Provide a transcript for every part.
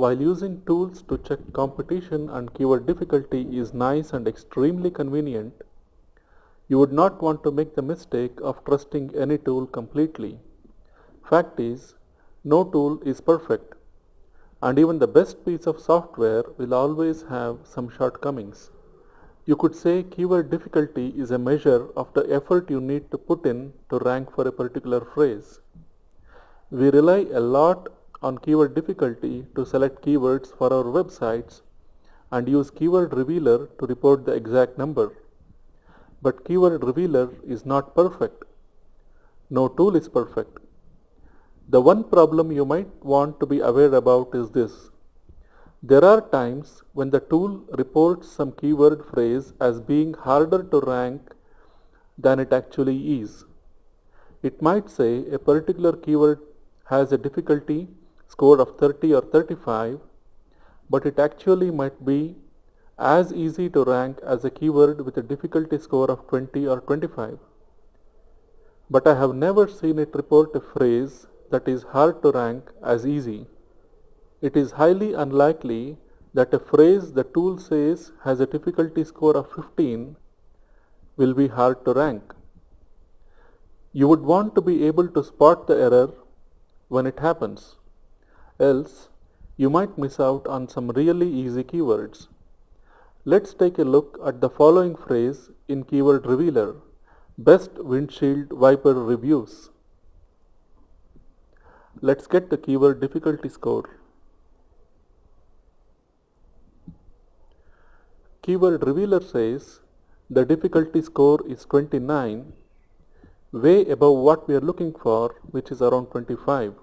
While using tools to check competition and keyword difficulty is nice and extremely convenient, you would not want to make the mistake of trusting any tool completely. Fact is, no tool is perfect, and even the best piece of software will always have some shortcomings. You could say keyword difficulty is a measure of the effort you need to put in to rank for a particular phrase. We rely a lot on keyword difficulty to select keywords for our websites and use keyword revealer to report the exact number. But keyword revealer is not perfect. No tool is perfect. The one problem you might want to be aware about is this. There are times when the tool reports some keyword phrase as being harder to rank than it actually is. It might say a particular keyword has a difficulty score of 30 or 35, but it actually might be as easy to rank as a keyword with a difficulty score of 20 or 25. But I have never seen it report a phrase that is hard to rank as easy. It is highly unlikely that a phrase the tool says has a difficulty score of 15 will be hard to rank. You would want to be able to spot the error when it happens, else you might miss out on some really easy keywords. Let's take a look at the following phrase in Keyword Revealer: Best Windshield Wiper Reviews. Let's get the keyword difficulty score. Keyword Revealer says the difficulty score is 29, way above what we are looking for, which is around 25.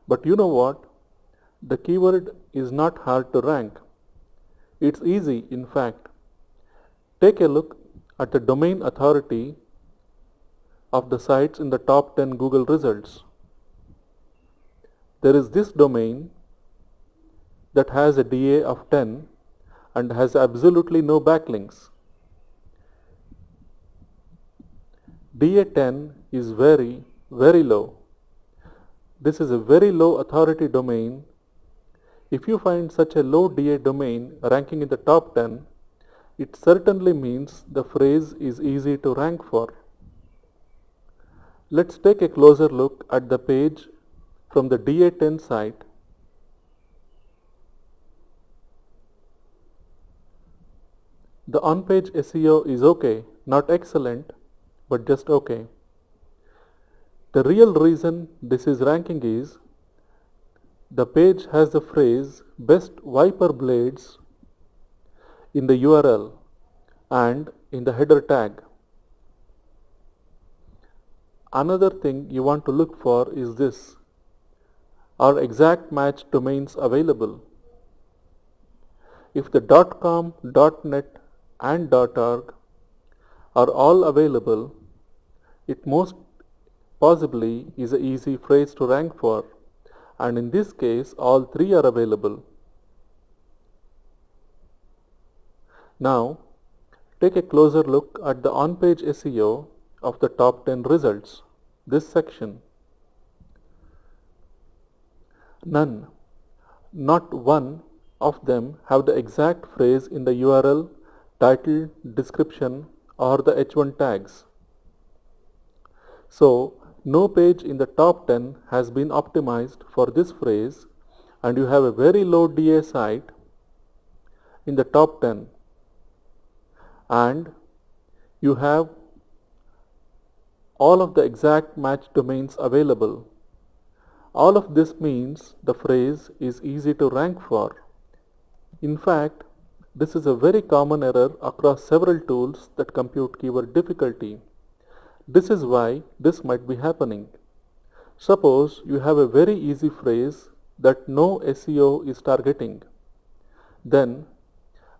But you know what? The keyword is not hard to rank. It's easy, in fact. Take a look at the domain authority of the sites in the top 10 Google results. There is this domain that has a DA of 10 and has absolutely no backlinks. DA 10 is very, very low. This is a very low authority domain. If you find such a low DA domain ranking in the top 10, it certainly means the phrase is easy to rank for. Let's take a closer look at the page from the DA 10 site. The on-page SEO is okay, not excellent, but just okay. The real reason this is ranking is the page has the phrase best wiper blades in the URL and in the header tag. Another thing you want to look for is this: are exact match domains available? If the .com, .net and .org are all available, it most possibly is an easy phrase to rank for, and in this case all three are available. Now take a closer look at the on-page SEO of the top 10 results, this section. None, not one of them have the exact phrase in the URL, title, description or the H1 tags. So no page in the top 10 has been optimized for this phrase, and you have a very low DA site in the top 10, and you have all of the exact match domains available. All of this means the phrase is easy to rank for. In fact, this is a very common error across several tools that compute keyword difficulty. This is why this might be happening. Suppose you have a very easy phrase that no SEO is targeting. Then,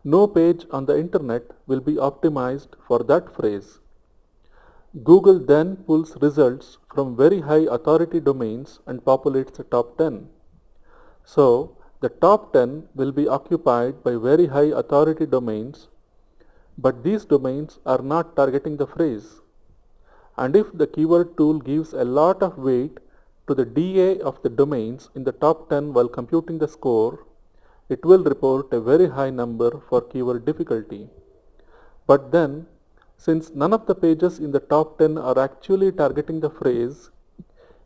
no page on the internet will be optimized for that phrase. Google then pulls results from very high authority domains and populates the top 10. So, the top 10 will be occupied by very high authority domains, but these domains are not targeting the phrase. And if the keyword tool gives a lot of weight to the DA of the domains in the top 10 while computing the score, it will report a very high number for keyword difficulty. But then, since none of the pages in the top 10 are actually targeting the phrase,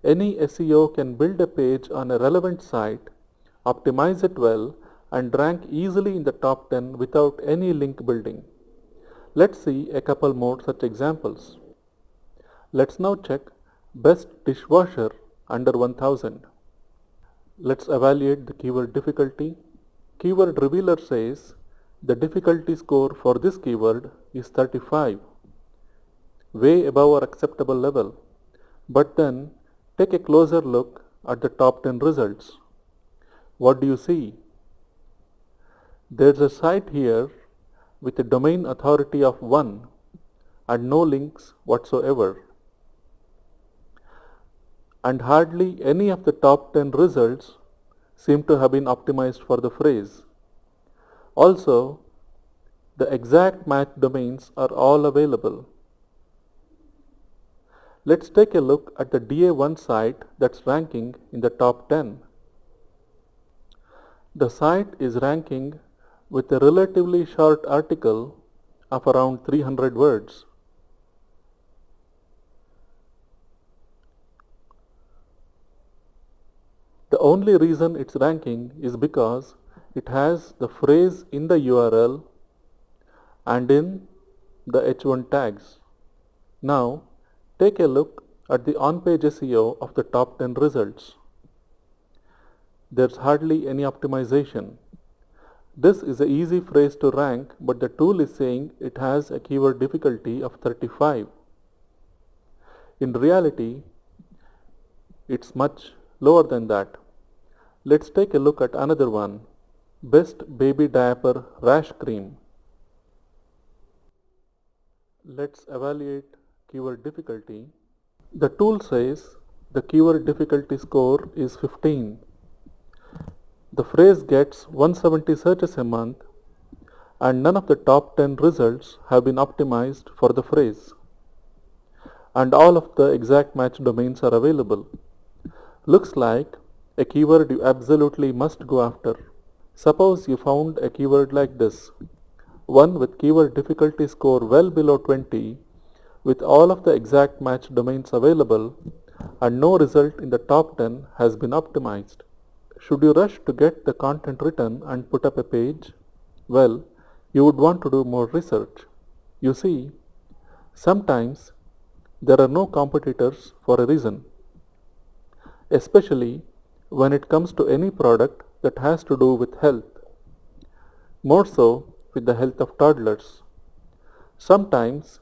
any SEO can build a page on a relevant site, optimize it well, and rank easily in the top 10 without any link building. Let's see a couple more such examples. Let's now check best dishwasher under 1000. Let's evaluate the keyword difficulty. Keyword revealer says the difficulty score for this keyword is 35, way above our acceptable level. But then take a closer look at the top 10 results. What do you see? There's a site here with a domain authority of 1 and no links whatsoever. And hardly any of the top 10 results seem to have been optimized for the phrase. Also, the exact match domains are all available. Let's take a look at the DA1 site that's ranking in the top 10. The site is ranking with a relatively short article of around 300 words. The only reason it's ranking is because it has the phrase in the URL and in the H1 tags. Now, take a look at the on-page SEO of the top 10 results. There's hardly any optimization. This is an easy phrase to rank, but the tool is saying it has a keyword difficulty of 35. In reality, it's much lower than that. Let's take a look at another one, best baby diaper rash cream. Let's evaluate keyword difficulty. The tool says the keyword difficulty score is 15. The phrase gets 170 searches a month and none of the top 10 results have been optimized for the phrase. And all of the exact match domains are available. Looks like a keyword you absolutely must go after. Suppose you found a keyword like this, one with keyword difficulty score well below 20, with all of the exact match domains available, and no result in the top 10 has been optimized. Should you rush to get the content written and put up a page? Well, you would want to do more research. You see, sometimes there are no competitors for a reason, especially when it comes to any product that has to do with health, more so with the health of toddlers. Sometimes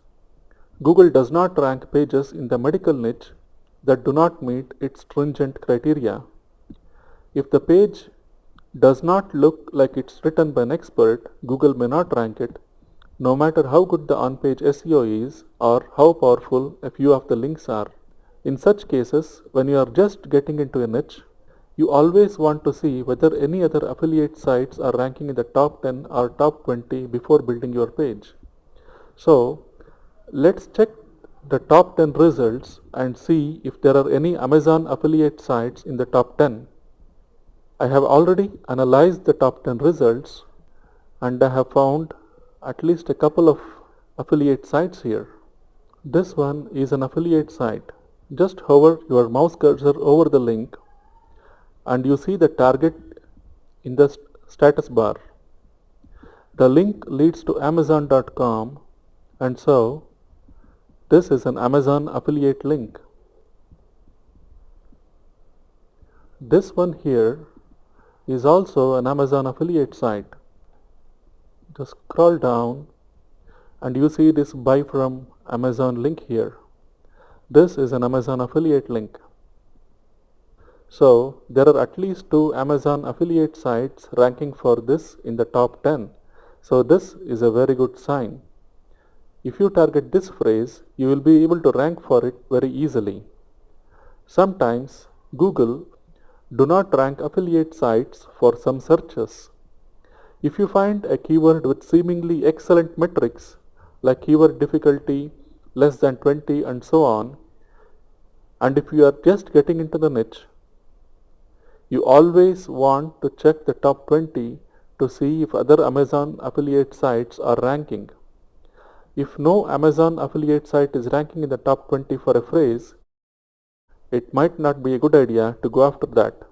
Google does not rank pages in the medical niche that do not meet its stringent criteria. If the page does not look like it's written by an expert, Google may not rank it, no matter how good the on-page SEO is or how powerful a few of the links are. In such cases, when you are just getting into a niche, you always want to see whether any other affiliate sites are ranking in the top 10 or top 20 before building your page. So, let's check the top 10 results and see if there are any Amazon affiliate sites in the top 10. I have already analyzed the top 10 results and I have found at least a couple of affiliate sites here. This one is an affiliate site. Just hover your mouse cursor over the link and you see the target in the status bar. The link leads to Amazon.com, and so this is an Amazon affiliate link. This one here is also an Amazon affiliate site. Just scroll down and you see this buy from Amazon link here. This is an Amazon affiliate link. So there are at least 2 Amazon affiliate sites ranking for this in the top 10. So this is a very good sign. If you target this phrase, you will be able to rank for it very easily. Sometimes Google do not rank affiliate sites for some searches. If you find a keyword with seemingly excellent metrics like keyword difficulty less than 20 and so on, And if you are just getting into the niche, you always want to check the top 20 to see if other Amazon affiliate sites are ranking. If no Amazon affiliate site is ranking in the top 20 for a phrase, it might not be a good idea to go after that.